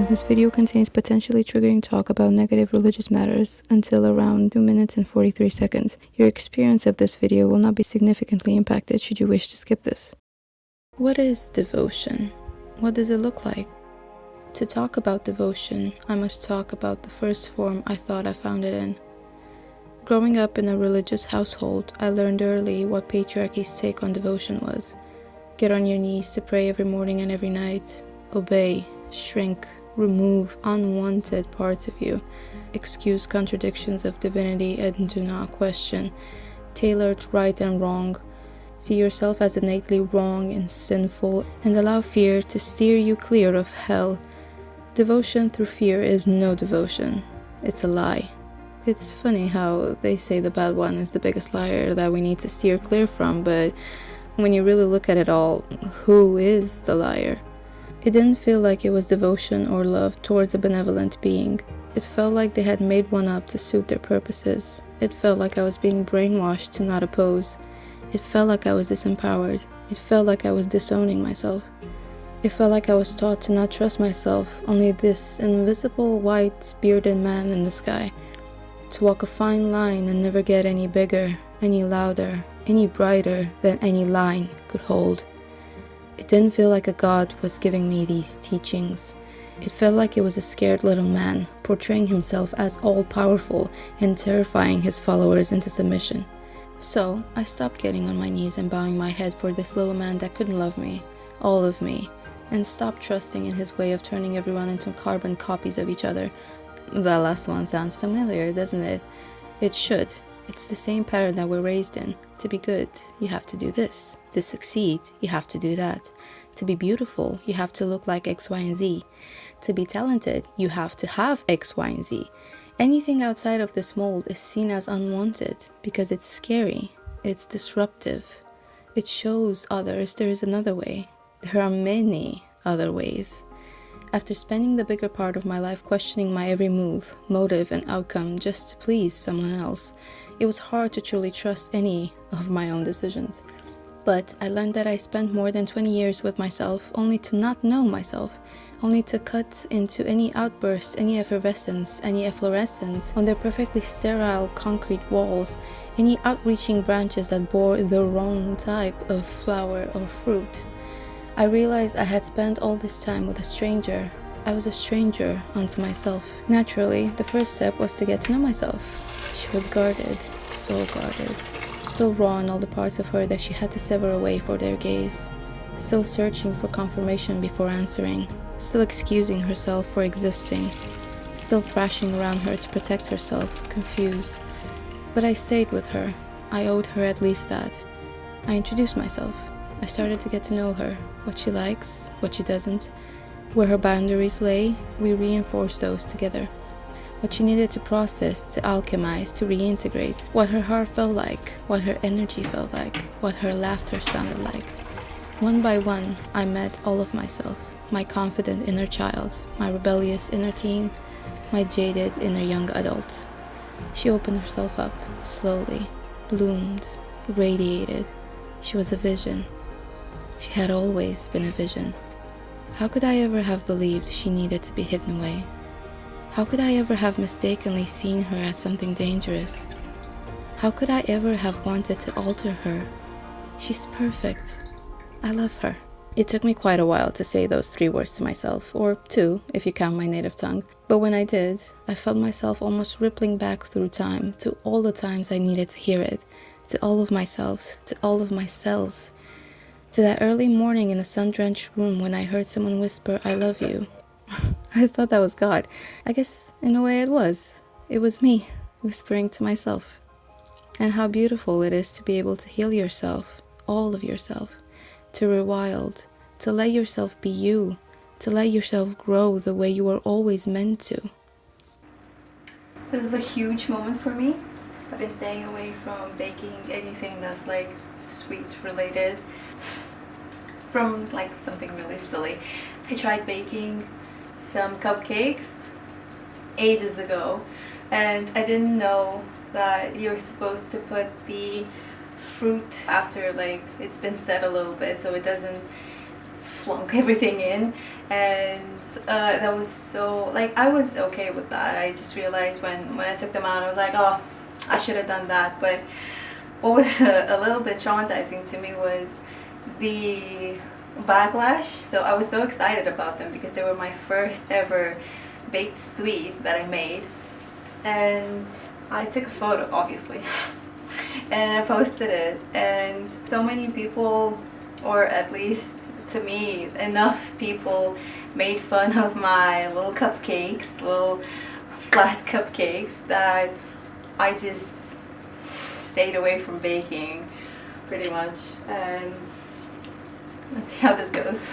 this video contains potentially triggering talk about negative religious matters until around 2 minutes and 43 seconds. Your experience of this video will not be significantly impacted should you wish to skip this. What is devotion? What does it look like? To talk about devotion, I must talk about the first form I thought I found it in. Growing up in a religious household, I learned early what patriarchy's take on devotion was. Get on your knees to pray every morning and every night. Obey, shrink, remove unwanted parts of you. Excuse contradictions of divinity and do not question. Tailor right and wrong. See yourself as innately wrong and sinful and allow fear to steer you clear of hell. Devotion through fear is no devotion. It's a lie. It's funny how they say the bad one is the biggest liar that we need to steer clear from, but when you really look at it all, who is the liar? It didn't feel like it was devotion or love towards a benevolent being. It felt like they had made one up to suit their purposes. It felt like I was being brainwashed to not oppose. It felt like I was disempowered. It felt like I was disowning myself. It felt like I was taught to not trust myself, only this invisible white bearded man in the sky. To walk a fine line and never get any bigger, any louder, any brighter than any line could hold. It didn't feel like a god was giving me these teachings. It felt like it was a scared little man portraying himself as all-powerful and terrifying his followers into submission. So I stopped getting on my knees and bowing my head for this little man that couldn't love me, all of me, and stopped trusting in his way of turning everyone into carbon copies of each other. That last one sounds familiar, doesn't it? It should. It's the same pattern that we're raised in. To be good, you have to do this. To succeed, you have to do that. To be beautiful, you have to look like X, Y, and Z. To be talented, you have to have X, Y, and Z. Anything outside of this mold is seen as unwanted because it's scary, it's disruptive. It shows others there is another way. There are many other ways. After spending the bigger part of my life questioning my every move, motive, and outcome just to please someone else, it was hard to truly trust any of my own decisions. But I learned that I spent more than 20 years with myself only to not know myself, only to cut into any outbursts, any effervescence, any efflorescence on their perfectly sterile concrete walls, any outreaching branches that bore the wrong type of flower or fruit. I realized I had spent all this time with a stranger. I was a stranger unto myself. Naturally, the first step was to get to know myself. She was guarded, so guarded. Still raw in all the parts of her that she had to sever away for their gaze. Still searching for confirmation before answering. Still excusing herself for existing. Still thrashing around her to protect herself, confused. But I stayed with her. I owed her at least that. I introduced myself. I started to get to know her, what she likes, what she doesn't, where her boundaries lay. We reinforced those together. What she needed to process, to alchemize, to reintegrate, what her heart felt like, what her energy felt like, what her laughter sounded like. One by one, I met all of myself, my confident inner child, my rebellious inner teen, my jaded inner young adult. She opened herself up, slowly, bloomed, radiated. She was a vision. She had always been a vision. How could I ever have believed she needed to be hidden away? How could I ever have mistakenly seen her as something dangerous? How could I ever have wanted to alter her? She's perfect. I love her. It took me quite a while to say those 3 words to myself, or 2 if you count my native tongue. But when I did, I felt myself almost rippling back through time to all the times I needed to hear it, to all of myself, to all of my cells. To that early morning in a sun-drenched room when I heard someone whisper, "I love you." I thought that was God. I guess in a way it was. It was me whispering to myself. And how beautiful it is to be able to heal yourself, all of yourself, to rewild, to let yourself be you, to let yourself grow the way you were always meant to. This is a huge moment for me. I've been staying away from baking anything that's like sweet related, from like something really silly. I tried baking some cupcakes ages ago, and I didn't know that you're supposed to put the fruit after like it's been set a little bit so it doesn't flunk everything in, and that was so, like, I was okay with that. I just realized when I took them out, I was like, oh, I should have done that. But what was a little bit traumatizing to me was the backlash. So I was so excited about them because they were my first ever baked sweet that I made, and I took a photo, obviously, and I posted it, and so many people, or at least to me, enough people made fun of my little cupcakes, little flat cupcakes, that I just stayed away from baking pretty much. And let's see how this goes.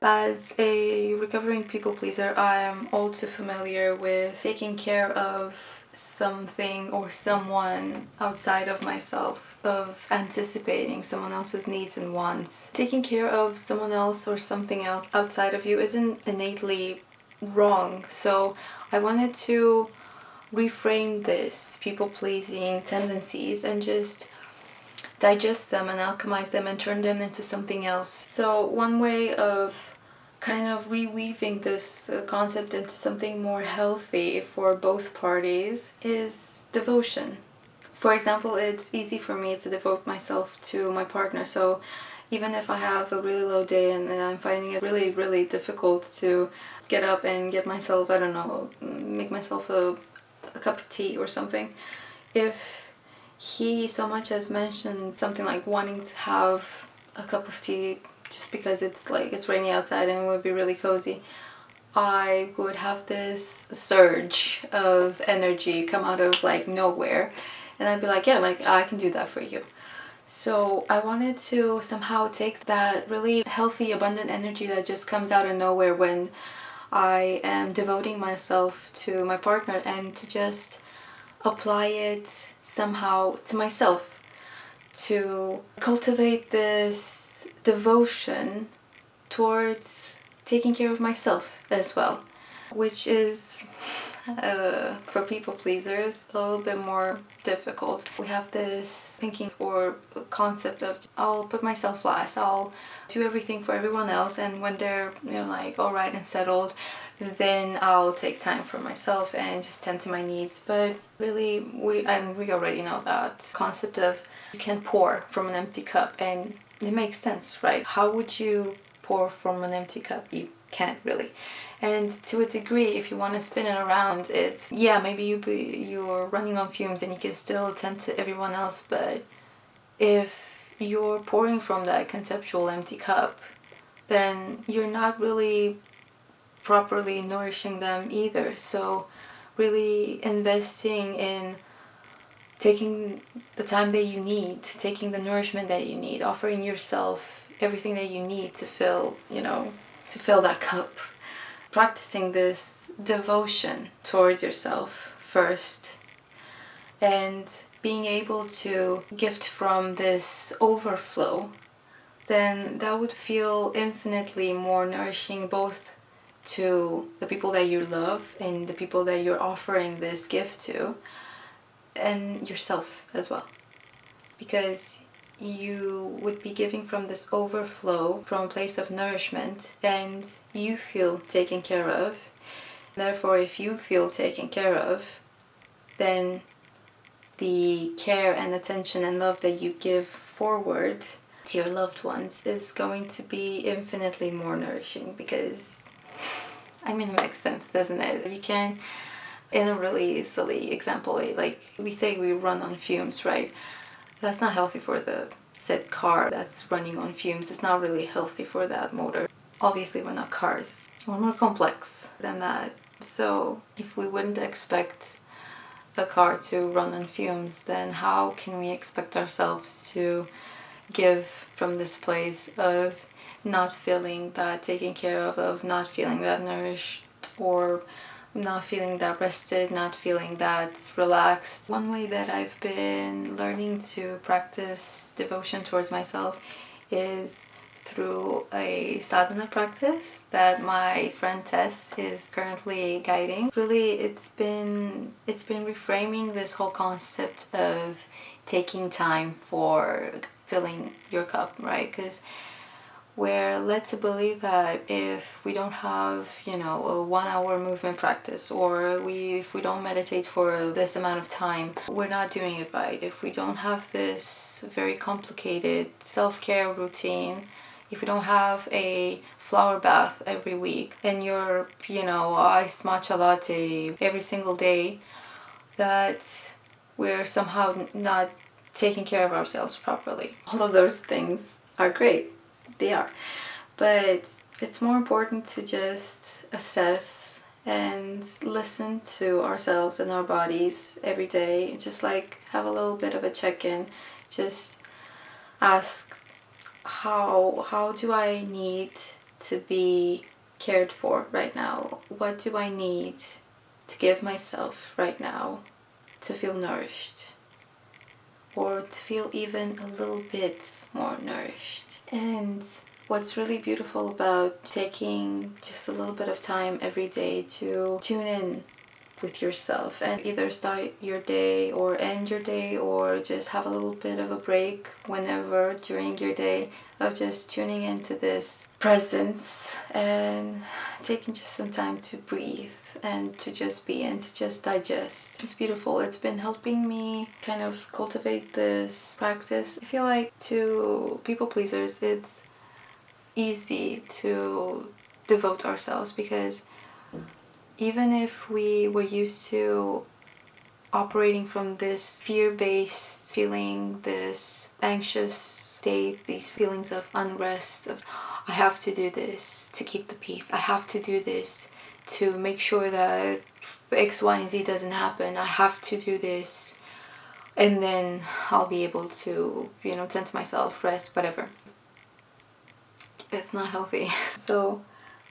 As a recovering people pleaser, I am all too familiar with taking care of something or someone outside of myself, of anticipating someone else's needs and wants. Taking care of someone else or something else outside of you isn't innately wrong, so I wanted to reframe this people-pleasing tendencies and just digest them and alchemize them and turn them into something else. So one way of kind of reweaving this concept into something more healthy for both parties is devotion. For example, it's easy for me to devote myself to my partner, so even if I have a really low day and I'm finding it really difficult to get up and get myself, I don't know, make myself a cup of tea or something, if he so much as mentioned something like wanting to have a cup of tea just because it's like it's rainy outside and it would be really cozy, I would have this surge of energy come out of like nowhere, and I'd be like, yeah, like I can do that for you. So I wanted to somehow take that really healthy, abundant energy that just comes out of nowhere when I am devoting myself to my partner, and to just apply it somehow to myself, to cultivate this devotion towards taking care of myself as well, which is for people pleasers a little bit more difficult. We have this thinking or concept of I'll put myself last, I'll do everything for everyone else, and when they're, you know, like all right and settled, then I'll take time for myself and just tend to my needs. But really, we already know that concept of you can pour from an empty cup, and it makes sense, right? How would you pour from an empty cup? You can't really. And to a degree, if you want to spin it around, it's, yeah, maybe you're running on fumes and you can still tend to everyone else, but if you're pouring from that conceptual empty cup, then you're not really properly nourishing them either. So really investing in taking the time that you need, taking the nourishment that you need, offering yourself everything that you need to fill, you know, to fill that cup. Practicing this devotion towards yourself first, and being able to gift from this overflow, then that would feel infinitely more nourishing, both to the people that you love and the people that you're offering this gift to, and yourself as well, because you would be giving from this overflow from a place of nourishment, and you feel taken care of. Therefore, if you feel taken care of, then the care and attention and love that you give forward to your loved ones is going to be infinitely more nourishing, because, I mean, it makes sense, doesn't it? You can, in a really silly example, like we say we run on fumes, right? That's not healthy for the said car that's running on fumes. It's not really healthy for that motor. Obviously, we're not cars. We're more complex than that. So if we wouldn't expect a car to run on fumes, then how can we expect ourselves to give from this place of not feeling that taken care of not feeling that nourished, or not feeling that rested, not feeling that relaxed? One way that I've been learning to practice devotion towards myself is through a sadhana practice that my friend Tess is currently guiding. Really, it's been reframing this whole concept of taking time for filling your cup, right? Because we're led to believe that if we don't have, a 1 hour movement practice, or if we don't meditate for this amount of time, we're not doing it right. If we don't have this very complicated self-care routine, if we don't have a flower bath every week, and your, iced matcha latte every single day, that we're somehow not taking care of ourselves properly. All of those things are great. They are. But it's more important to just assess and listen to ourselves and our bodies every day. Just like have a little bit of a check-in. Just ask, how do I need to be cared for right now? What do I need to give myself right now to feel nourished? Or to feel even a little bit more nourished. And what's really beautiful about taking just a little bit of time every day to tune in with yourself and either start your day or end your day, or just have a little bit of a break whenever during your day, of just tuning into this presence and taking just some time to breathe and to just be and to just digest. It's beautiful. It's been helping me kind of cultivate this practice. I feel like to people pleasers, it's easy to devote ourselves, because even if we were used to operating from this fear-based feeling, this anxious state, these feelings of unrest, of I have to do this to keep the peace, I have to do this to make sure that X, Y, and Z doesn't happen, I have to do this, and then I'll be able to, tend to myself, rest, whatever. It's not healthy. So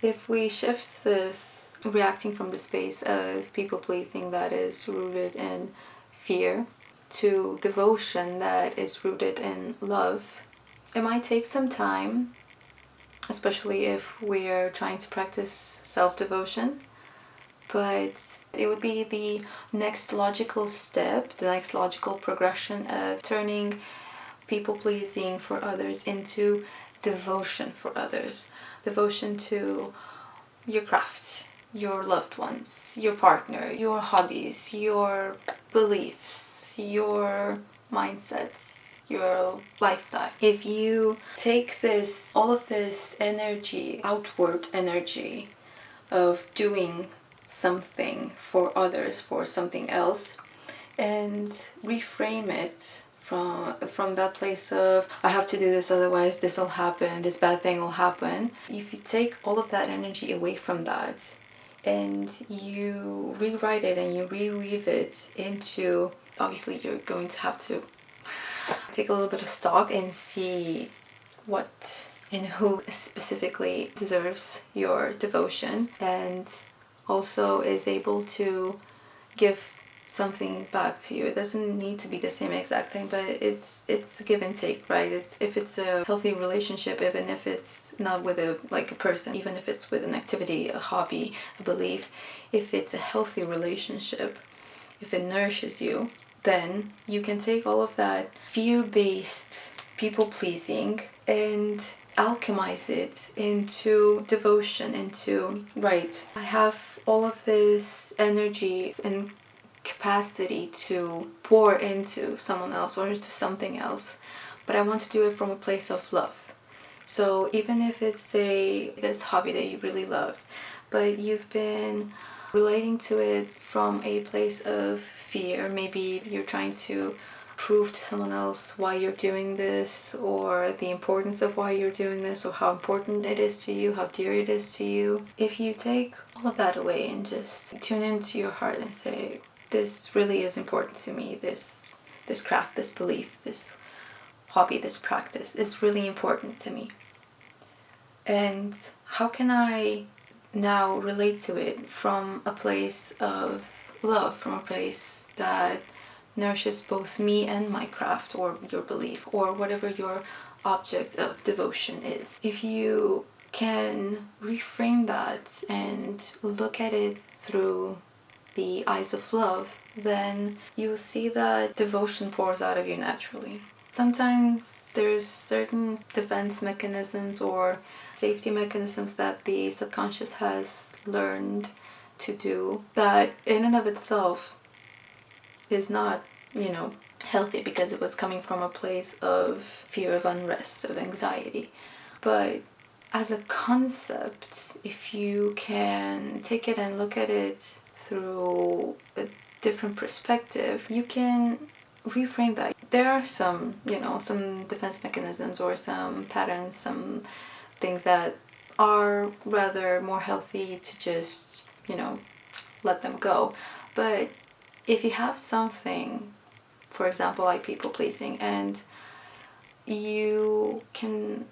if we shift this reacting from the space of people pleasing that is rooted in fear to devotion that is rooted in love, it might take some time, especially if we're trying to practice self-devotion, but it would be the next logical step, the next logical progression of turning people pleasing for others into devotion for others. Devotion to your craft, your loved ones, your partner, your hobbies, your beliefs, your mindsets, your lifestyle. If you take this, all of this energy, outward energy of doing something for others, for something else, and reframe it from that place of I have to do this, otherwise this will happen, this bad thing will happen. If you take all of that energy away from that and you rewrite it and you reweave it into, obviously you're going to have to take a little bit of stock and see what and who specifically deserves your devotion and also is able to give something back to you. It doesn't need to be the same exact thing, but it's a give and take, right? If it's a healthy relationship, even if it's not with a person, even if it's with an activity, a hobby, a belief, if it's a healthy relationship, if it nourishes you, then you can take all of that fear-based people-pleasing and alchemize it into devotion, into, right, I have all of this energy and capacity to pour into someone else or into something else, but I want to do it from a place of love. So even if it's this hobby that you really love, but you've been relating to it from a place of fear, maybe you're trying to prove to someone else why you're doing this, or the importance of why you're doing this, or how important it is to you, how dear it is to you. If you take all of that away and just tune into your heart and say, this really is important to me, this craft, this belief, this hobby, this practice is really important to me, and how can I now relate to it from a place of love, from a place that nourishes both me and my craft, or your belief, or whatever your object of devotion is. If you can reframe that and look at it through the eyes of love, then you will see that devotion pours out of you naturally. Sometimes there's certain defense mechanisms or safety mechanisms that the subconscious has learned to do that in and of itself is not, healthy, because it was coming from a place of fear, of unrest, of anxiety. But as a concept, if you can take it and look at it through a different perspective, you can reframe that. There are some defense mechanisms or some patterns, some things that are rather more healthy to just, let them go. But if you have something, for example, like people pleasing, and you can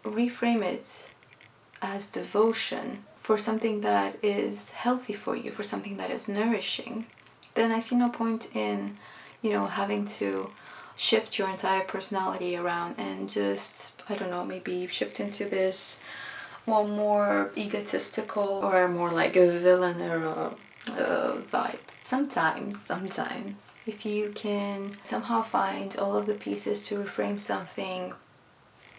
reframe it as devotion for something that is healthy for you, for something that is nourishing, then I see no point in, having to shift your entire personality around and just, I don't know, maybe shift into this more egotistical or more like a villain or a vibe. Sometimes, if you can somehow find all of the pieces to reframe something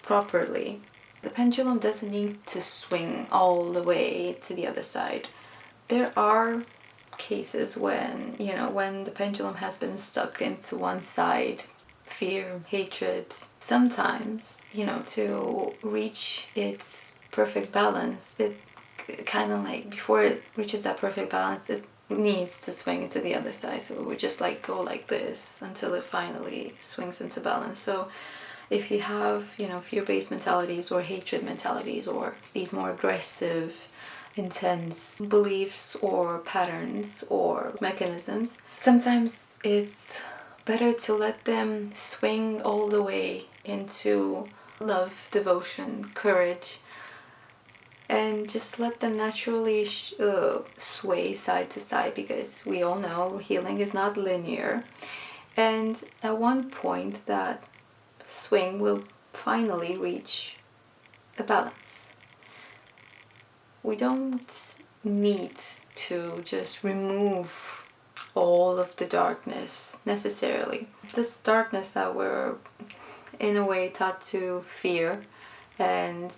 properly, the pendulum doesn't need to swing all the way to the other side. There are cases when, when the pendulum has been stuck into one side, fear, hatred, sometimes, to reach its perfect balance, it kind of like, before it reaches that perfect balance, it needs to swing into the other side. So we just go like this until it finally swings into balance. So if you have, fear-based mentalities or hatred mentalities or these more aggressive, intense beliefs or patterns or mechanisms, sometimes it's better to let them swing all the way into love, devotion, courage, and just let them naturally sway side to side, because we all know healing is not linear, and at one point that swing will finally reach the balance. We don't need to just remove all of the darkness necessarily. This darkness that we're in a way taught to fear, and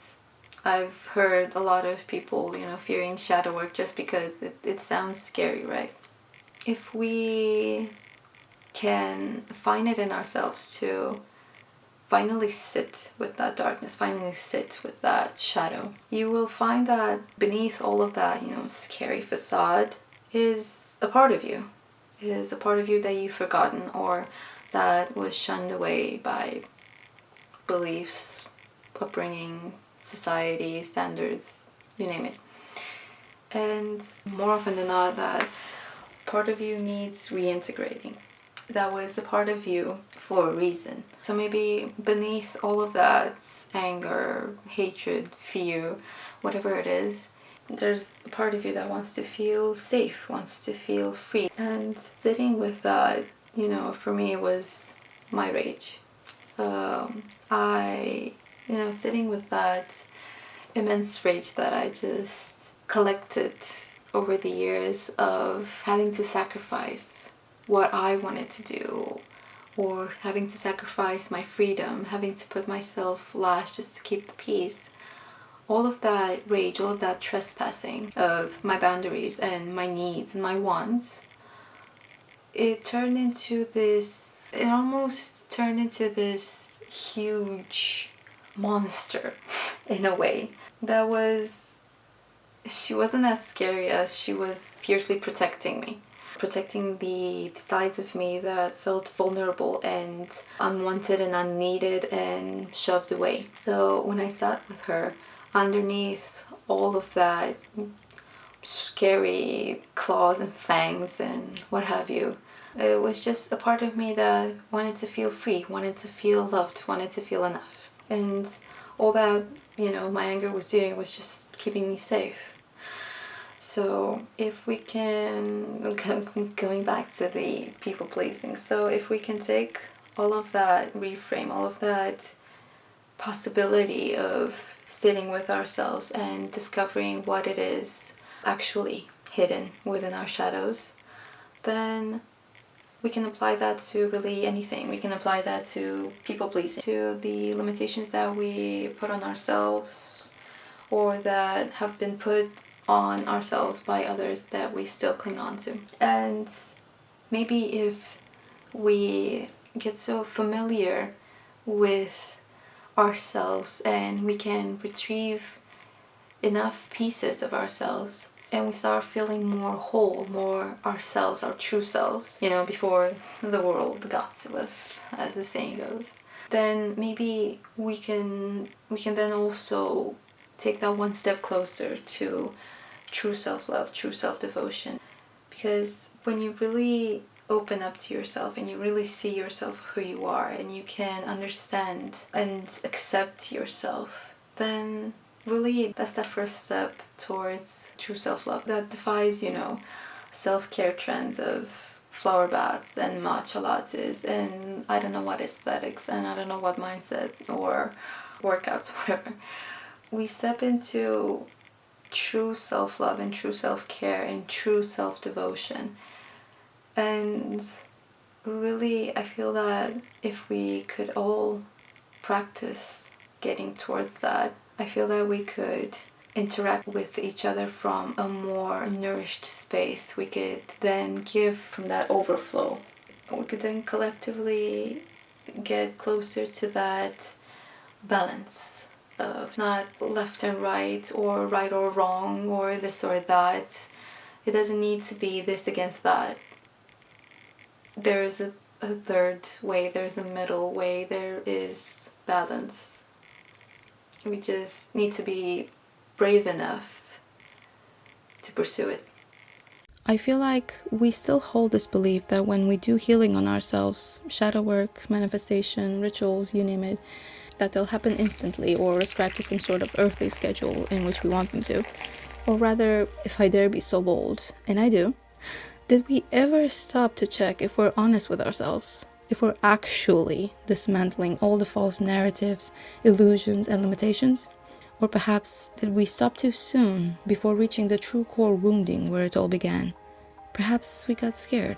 I've heard a lot of people, fearing shadow work just because it sounds scary, right? If we can find it in ourselves to finally sit with that darkness, finally sit with that shadow, you will find that beneath all of that, scary facade is a part of you, that you've forgotten or that was shunned away by beliefs, upbringing, society, standards, you name it. And more often than not, that part of you needs reintegrating. That was the part of you for a reason. So maybe beneath all of that anger, hatred, fear, whatever it is, there's a part of you that wants to feel safe, wants to feel free. And sitting with that, for me, it was my rage. Sitting with that immense rage that I just collected over the years of having to sacrifice what I wanted to do, or having to sacrifice my freedom, having to put myself last just to keep the peace. All of that rage, all of that trespassing of my boundaries and my needs and my wants, it almost turned into this huge monster in a way. She wasn't as scary as she was fiercely protecting me. Protecting the sides of me that felt vulnerable and unwanted and unneeded and shoved away. So when I sat with her, underneath all of that scary claws and fangs and what have you, it was just a part of me that wanted to feel free, wanted to feel loved, wanted to feel enough. And all that, my anger was doing was just keeping me safe. So if we can, going back to the people pleasing, so if we can take all of that, reframe all of that possibility of sitting with ourselves and discovering what it is actually hidden within our shadows, then we can apply that to really anything. We can apply that to people pleasing, to the limitations that we put on ourselves or that have been put on ourselves by others that we still cling on to. And maybe if we get so familiar with ourselves and we can retrieve enough pieces of ourselves and we start feeling more whole, more ourselves, our true selves, before the world got to us, as the saying goes, then maybe we can then also take that one step closer to true self-love, true self-devotion. Because when you really open up to yourself and you really see yourself who you are and you can understand and accept yourself, then really that's that first step towards true self-love that defies, self-care trends of flower baths and matcha lattes and I don't know what aesthetics and I don't know what mindset or workouts, whatever. We step into true self-love and true self-care and true self-devotion. And really, I feel that if we could all practice getting towards that, I feel that we could interact with each other from a more nourished space. We could then give from that overflow. We could then collectively get closer to that balance of not left and right or wrong or this or that. It doesn't need to be this against that. There is a third way, there's a middle way, there is balance. We just need to be brave enough to pursue it. I feel like we still hold this belief that when we do healing on ourselves, shadow work, manifestation, rituals, you name it, that they'll happen instantly or ascribe to some sort of earthly schedule in which we want them to. Or rather, if I dare be so bold, and I do, did we ever stop to check if we're honest with ourselves? If we're actually dismantling all the false narratives, illusions, and limitations? Or perhaps did we stop too soon before reaching the true core wounding where it all began? Perhaps we got scared.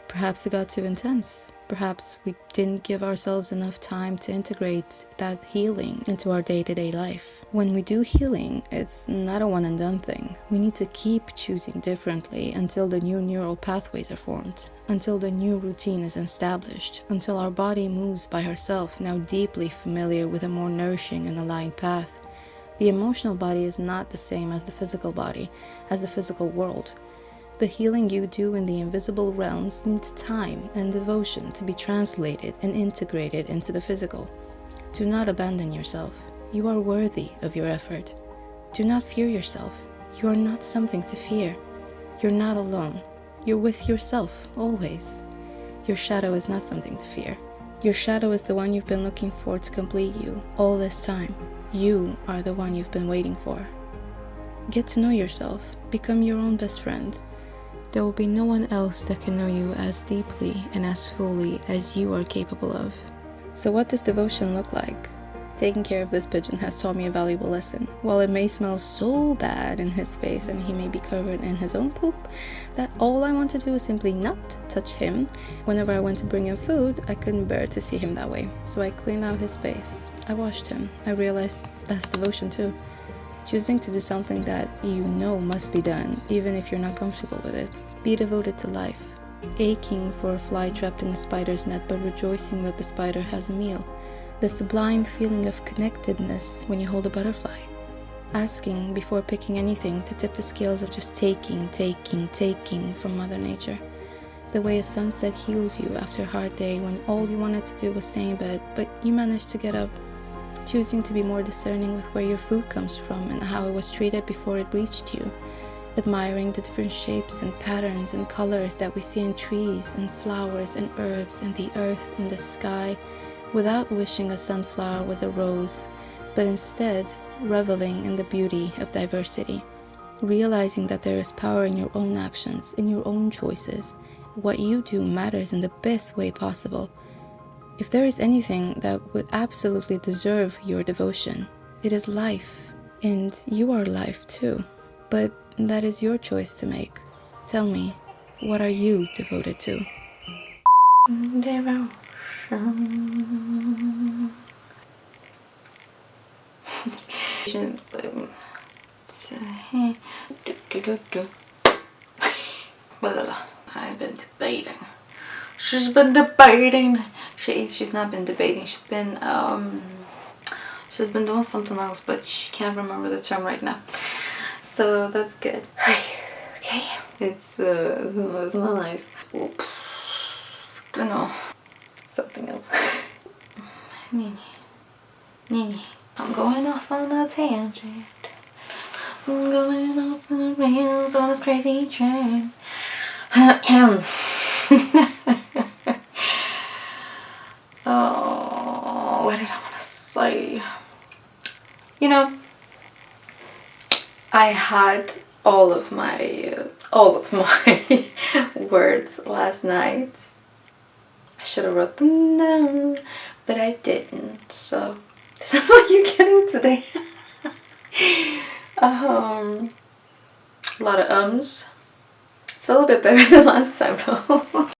Perhaps it got too intense. Perhaps we didn't give ourselves enough time to integrate that healing into our day-to-day life. When we do healing, it's not a one and done thing. We need to keep choosing differently until the new neural pathways are formed, until the new routine is established, until our body moves by herself, now deeply familiar with a more nourishing and aligned path. The emotional body is not the same as the physical body, as the physical world. The healing you do in the invisible realms needs time and devotion to be translated and integrated into the physical. Do not abandon yourself. You are worthy of your effort. Do not fear yourself. You are not something to fear. You're not alone. You're with yourself, always. Your shadow is not something to fear. Your shadow is the one you've been looking for to complete you all this time. You are the one you've been waiting for. Get to know yourself. Become your own best friend. There will be no one else that can know you as deeply and as fully as you are capable of. So what does devotion look like? Taking care of this pigeon has taught me a valuable lesson. While it may smell so bad in his face and he may be covered in his own poop, that all I want to do is simply not touch him. Whenever I went to bring him food, I couldn't bear to see him that way. So I cleaned out his space. I washed him. I realized that's devotion too. Choosing to do something that you know must be done, even if you're not comfortable with it. Be devoted to life. Aching for a fly trapped in a spider's net, but rejoicing that the spider has a meal. The sublime feeling of connectedness when you hold a butterfly. Asking before picking anything to tip the scales of just taking from Mother Nature. The way a sunset heals you after a hard day when all you wanted to do was stay in bed, but you managed to get up. Choosing to be more discerning with where your food comes from and how it was treated before it reached you. Admiring the different shapes and patterns and colors that we see in trees and flowers and herbs and the earth and the sky, without wishing a sunflower was a rose, but instead reveling in the beauty of diversity. Realizing that there is power in your own actions, in your own choices. What you do matters in the best way possible. If there is anything that would absolutely deserve your devotion, it is life. And you are life too. But that is your choice to make. Tell me, what are you devoted to? I've been debating. She's been debating. She's not been debating. She's been doing something else, but she can't remember the term right now. So that's good. Okay, it's not nice. Don't know. Something else. Nini. I'm going off on a tangent. I'm going off on the rails on this crazy train. Oh, what did I want to say? You know, I had all of my words last night. I should have wrote them down, but I didn't. So this is what you're getting today. A lot of ums. It's a little bit better than last time though.